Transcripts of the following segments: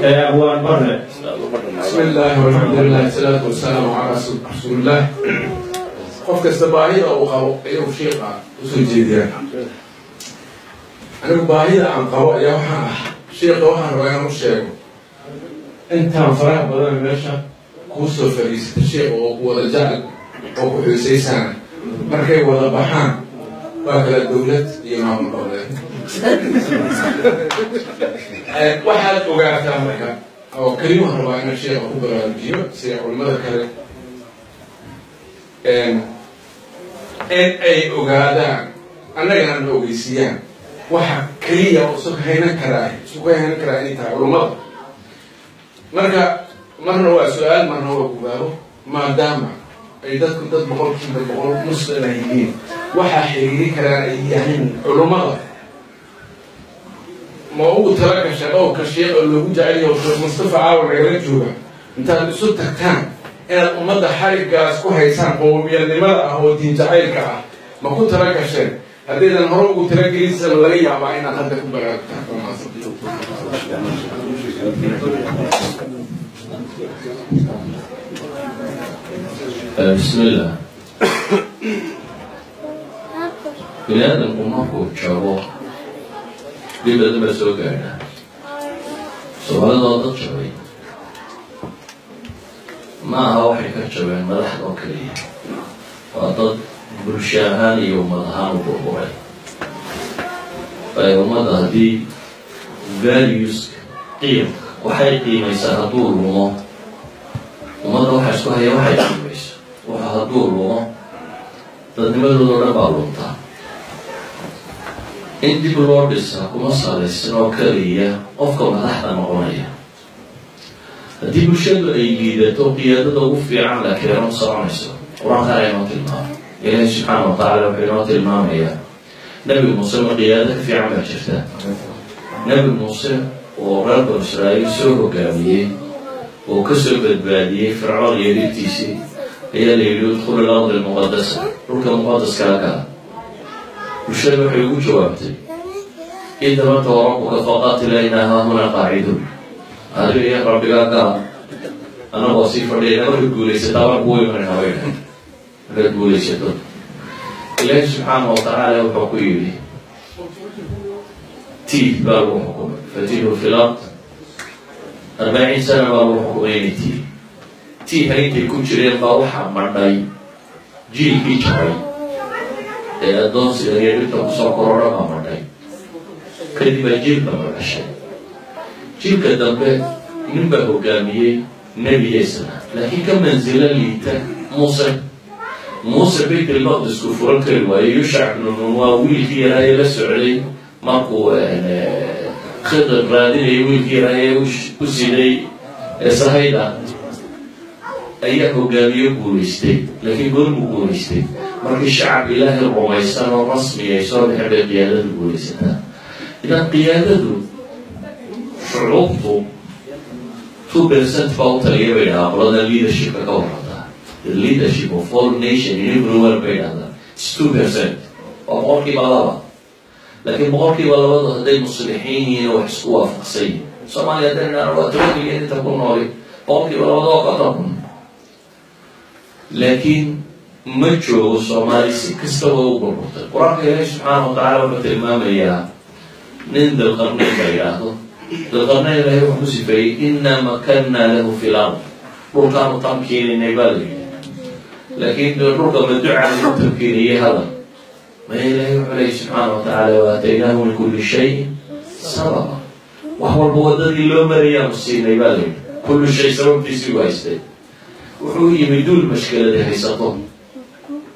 أبوان برنا. بسم الله والحمد لله والصلاة والسلام على رسول الله. قف كاستباهي أو قو أيه شيقة وسجيديان. أنا باهي عن قو أيه وحنا شيقة وحنا وأنا مش شيقة. أنت فرح بدل ماشى كوسو فريس الشيقة ولا جعل أو كحسي سنة. مركي ولا بحان. باكل الدولة إمام الدولة. واحد وقعت أمريكا. أو كلمة ربع أنا الشيخ أبو بكر الجيو سيح والمذكر إن أي أوجادا أنا جانا أوجيسيان واحد كلية وسوق هنا كراي تاع والمذ مرة هو سؤال مرة هو كباره ما دام إذا كنت بقول نص الهيين واحد حريري كراي يعني والمذ ما هو ترى كشغل كشيء اللي هو جاي مصطفى عاون غير جوجا أنت الصوت كان إن الأمة حركة سكو هيسان قومية لما هو دين جاي كا ما كنت ترى كشيء هذا الهروب ترى كريس اللي يعمل أنا هذا كبر بسم الله بلاد الأمة كوتشارو dibadda baa soo gaadha soomaalida oo dad jabay ma aha waxay ka jabeen madaxda oo keliya waa dad bulsho ahaan iyo ummad ahaan u burburay ummadda haddii values qiimka waxay qiimaysaa hadduu lumo ummadda waxa isku haya waxay qiimayso waxa hadduu lumo dadnimadooda o dhan baa luntaa in dib loo dhisa kuma salaysan oo keliya qofka madaxda noqonaya haddii bulshadu ay liidato qiyaadada ugu fiican la keeno soconayso qur-aankaan inoo tilmaamo ilaahi subxaana wa tacaala wuxuu inoo tilmaamayaa nebi muuse ma qiyaado ka fiican baa jirta nebi muuse oo reer banu israa'iil soo hogaamiyey oo ka soo badbaadiyey fircoon iyo dhibtiisii ayaa la yidhi udkhulu al-ardi almuqadasa dhulka muqadaskaa gala bulshada waxay ugu jawaabtay idamanta rabbuka faqaatila inaa haahunaa qaaciduun adiga iyo rabbigaa gala anagoo sii fadhiyayna marka guulaysataa waan kuwa imanayna wayna markaad guulaysato ilaahi subxaana wa tacaala wuxuu ku yidhi tiih baa lagu xukumay fatiihu fi lard 40 sana baa lagu xukumay inay tiiha intay ku jireen baa waxaa madhay jiilkii jabay ee addoonsiga iyo dhibta kusoo korora baa madhay kadib baa jiilka madhashay jiilka dambe nin baa hogaamiyey nebiyeysana laakiin ka mansilo liita muuse bayt almaqdisku furan kari waayo yushac bnu nun waa wiilkii yaraaye la socday markuu khidr raadinayay wiilkii yaraaye u siday sahayda ayaa hogaamiye guulaystay laakiin goormuu guulaystay markii shacab ilaahay rumaysan oo rasmi ay soo bixin bay qiyaadadu guulaysataa idan qiyaadadu shucuubtu 2% baa u taliya bay dhahaa qolada leadershipka ka warrata the leadership of all nation in everywhere bay dhahdaa it's 2% waa boqolkiiba laba laakiin boqolkiiba labadu hadday muslixiin yihiin wax isku waafaqsan yihin soomaaliya haddayna waa 10 milyan inta ku nooli boqolkiiba labadu waa 50 kun laakiin ma joogo soomaali si kastaba u burburtay qur-aanka ilaahi subxaana wa tacaala wuxuu tilmaamayaa nin dalqarnayn la yidhaahdo dalqarnayn ilaahay wuxuu ku sifeeyey innaa makannaa lahu fi lard dhulkaanu tamkiininay baa la yidhi laakiin dhulka maducaa lagu tamkiiniyey hadal maya ilaahay wuxuu leeyahy subxaana wa tacaala waataynaahu min kulli shayin sababa wax walba waddadii loo marayaanu siinay baa la yidhi kullu shay sababtiisii u haystay wuxuu yimi duul mashkiladii haysato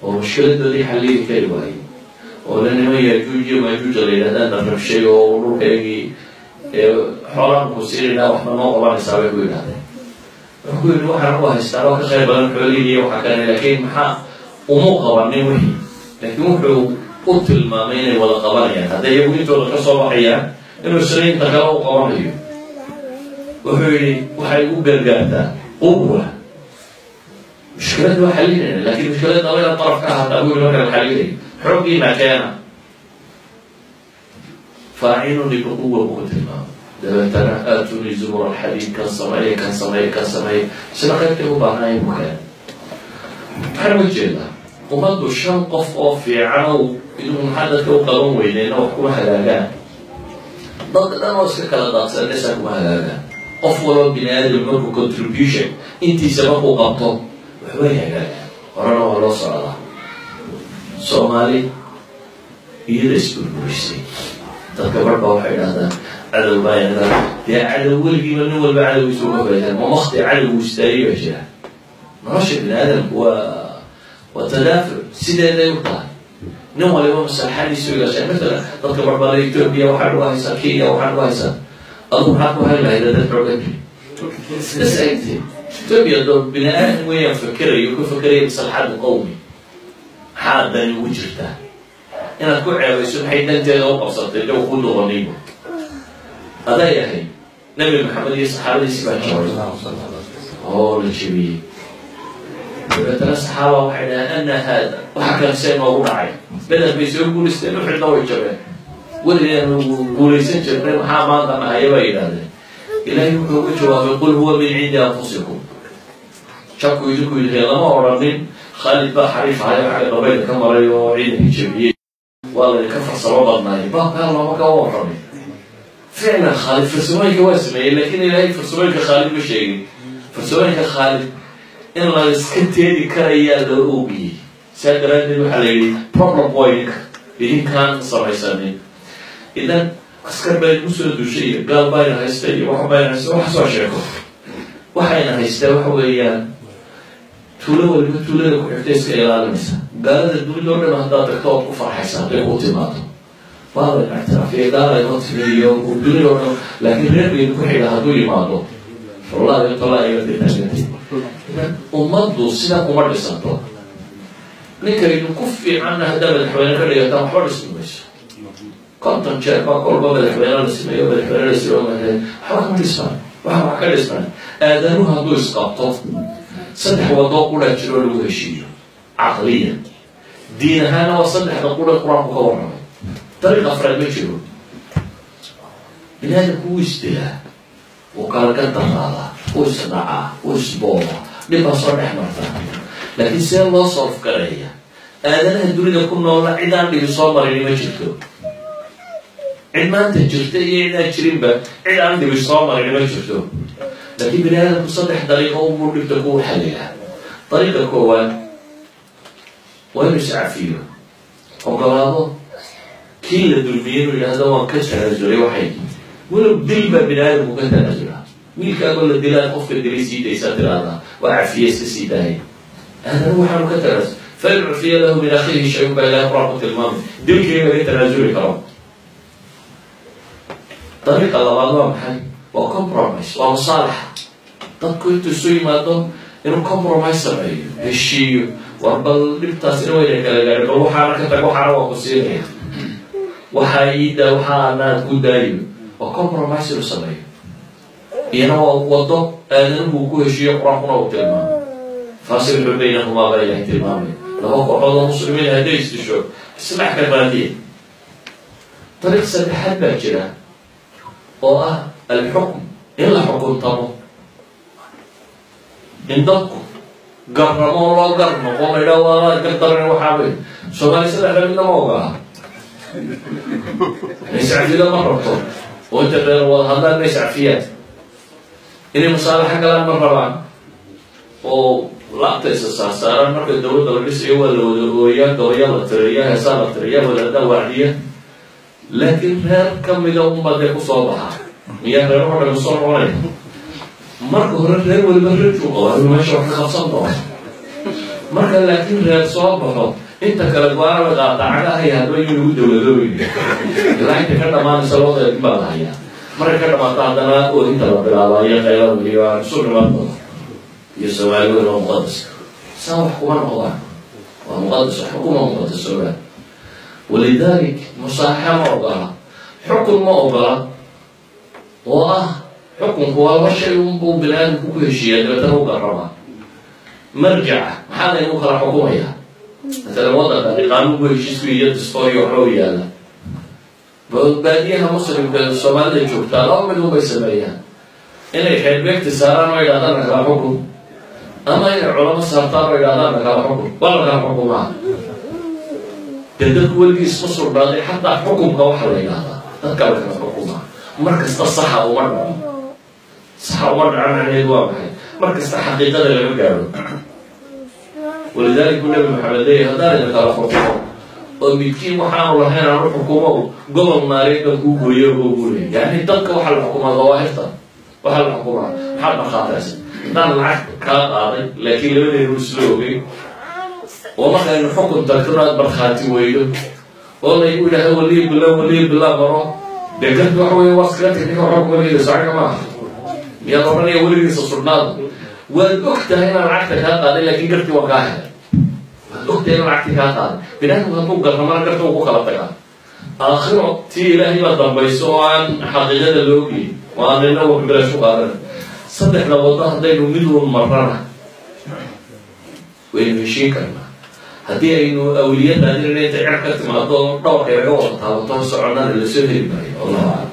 oo mashkiladoodii xallili kari waayey oo la niman yaajuuj iyo maajuuja la yidhahdaan na rabshay oo dhulkaygii xoolaan ku siinaynaa waxba noo qabanaysaa bay ku yidhahdeen wuxuu ku yidhi waxaan u haystaa waa ka khayr badan xoolihii iyo waxa kale laakiin maxaa uma qabanin wixii laakiin wuxuu u tilmaamay inay wada qabanayaan hadday iyagu intooda ka soo baxayaan inuu sanaynta kale u qabanayo wuxuu yidhi waxay u gargaartaa quwa مشكلة حلينا لكن مشكلة ضوية الطرف كهذا أقول لك الحليلي حقي مكانه فاعلني بقوة مقتلة dabeetana aatuni zumur alxadiid kan sameeye kan sameeye kan sameeye sida qaybtay u baahnaayeen bukaan waxaan u jeedaa ummaddu 5 qof oo fiican oo inuu maxaa dadka u qaban weyneen oo kuma hagaagaan dadka dhan oo iska kala daadsanaysa kuma hagaagaan qof walba bini aadam markuu contribution intiisa markuu qabto waxba hagaagaan horena waa loo socdaa Soomaali iyada isburburisay dadka barba waxay dhahdaan cadow baa yidhahdaa dee cadow weligiiba nin walba cadowgiisu uga faydan ma waqti cadowgu istaagay baa jira nolosha bini aadamku waa tadaafur sideeday u tahay nin waliba maslaxadiisu ilaashay matala dadka barbara Ethiopia waxaa lagu haysaa Kenya waxaa lagu haysaa aduu maxaa ku hayn lahayd dad xooggan isagti Ethiopia doo bini aadam weeyaan fakerayo ku fakeraya maslaxada qowmi حادا وجرته أنا كل عام يسون حيدا جاءوا أبسط اللي هو كله غنيم هذا يعني نبي محمد يصحابي يسمع شو الشبيه بدأ الصحابة وحنا أن هذا وحكى سين ووضعي بدأ بيسوي يقول استنوا في الضوء الجبل واللي يقول يسنجر ما حامض ما هي ويدا إلهي وجهه يقول هو من عند أنفسكم شكوا يجوا الهلا ما ورنين خالد بقى حريف على قبيل كاميرا وعيد الجبيه والله كفر صعوبة معي بقى الله ما كان وحرني فعلا خالد فرسوانك واسمه لكن إلهي فرسوانك خالد بشيء فرسوانك خالد إن الله سكتيري كريا لأوبي سأدراني بحالي problem point إذن كان صباح سنين إذن أسكر بين مسؤول شيء قال باين هيستدي واحد باين هيستدي واحد صار شيخه واحد هيستدي واحد ويان تولو كحتيس إلى المسا قال الدول دور ما هذا تكتب كفر حساب يقول تماته والله الاعتراف في قال يقول تبيو ودول لكن غير بينكم حيل هذول ماضو والله يطلع يقدر ومضوا سنة ومر سنة لكي نكفي عن هذا الحوار كله يتم حرس مش كنت شايف أقول بابا الحوار الاسمي وبابا الحوار الاسمي حركة الإسلام وحركة الإسلام آذانها دو إسقاطه صدح وضوء ولا تجروا له هالشيء عقليا دين هنا وصدح نقول القرآن مكورنا طريقة أفراد بيجروا بنادم هو استلاء وقال كنت هذا وصنعه وصبوه نبقى صرح مرتاح لكن سير الله صرف كرهية آذانها الدنيا كنا والله عدان اللي بيصابر اللي ما جرته عندما أنت جرته عدان تشرين بك عدان اللي بيصابر اللي ما جرته لكن بنادم تصدح طريقة أمور اللي بتكون حليها طريقة كوان وين يسعى فيه وقال هذا كيل الدلمين اللي هذا هو كسر الزري وحيد ولو دلبة بنادم وكسر الزري مين كأقول الدلال أفكر دليسي تيساتر هذا وعفية سيداهي هذا هو حال كترس فالعفية له من أخيه شيء بلا رحمة المام دل كلمة تنازل كرام طريقة الله محل وكمبروميس ومصالحة تذكر تسوي ماذا إنه كمبروميس سبعي الشيء واربل لبتاس إنه يلقى وحركة وحركة وقصيرة وحايدة وحانا كودايو وكمبروميس سبعي إنه وضع أنه هو شيء قرآن وتلمام فاصل بينهما غير اهتمام لو قعد المسلمين هذا يستشعر اسمع كلماتي طريق سبحات باكرة الحكم إلا حكم طمو عندكم قرموا الله قرموا قوم إلى الله قدرنا وحابين سوالي سلح لنا موقعها نسعى في ذا مرة وانت هذا نسعى فيها إني مصالحة كلام مرة بعد لا تأسس صار مركز الدولة الرئيسية ويا la tiriyaa heesaa la tiriyaa wadaada wacdiya laakiin reer ka mida umbadee ku soo baxa miyaa reer oo dhan soo noqonaya marka hore reer waliba reerkuu qabo meesha wax ka qabsan doona marka laakiin reer soo baxo inta kale go'aan la qaata cagaha iyo hadba inuu dowladooyinka ilaa inta ka dhamaanaysa loo baa la hayaa marka ka dhamaata haddana oo inta la bilaabayo qaylada iyo soo dhawaado يسوالون مقدس سوى حكومة الله ومقدس حكومة مقدسة ولذلك مصاحة موضوعة حكم موضوعة حكم هو شيء ينبو بلاد كل شيء يتنو قربا مرجع هذا ينقر حكومية مثلا وضع قانون بيشي سوية تسطوي وحوية baadiyaha muslimka Soomaalida joogta laba mid u baysameeyaan inay xilbeegta saaraan oo yidhahdaan kala xukun ama inay culamo saartaan oo yidhahdaan kala xukun wala kala xukumaa dadku weligiis ma sugnaaday xataa xukunka waxa la yidhahdaa dadka la kala xukumaa markasta saxa uma dhacan macnaheedu waa maxay markasta xaqiiqada lama gaaro ولذلك النبي محمد هذا اللي قال حكومه وميكين وحنا رايحين على الحكومه قبل ما رينا كوكو يقولي يعني تلقى وحل الحكومه ظواهرها وحل الحكومه حد خاطر نعم العقد كقاضي لكن لو يرسلوه والله كان الحكم تذكرات برخاتي ويله والله يقول له ولي بالله برا دكتور وحوي وصلت انه حكم اللي صار ما يا ربنا يولي يصرنا والأخت هنا العقد كقاضي لكن قلت وقاها الأخت هنا العقد كقاضي بناء وقوق الرمال قلت وقوق الطيران آخر تي إلهي بدر بيسوع عن حقيقة اللوكي وأنا نوع بلا شو قارن صدقنا والله دينو مليون مرة وإنه شيء كلمة هدي إنه أولياء هذه اللي تعرفت مع دور كيرجع وطاوطون سعرنا اللي سهل معي الله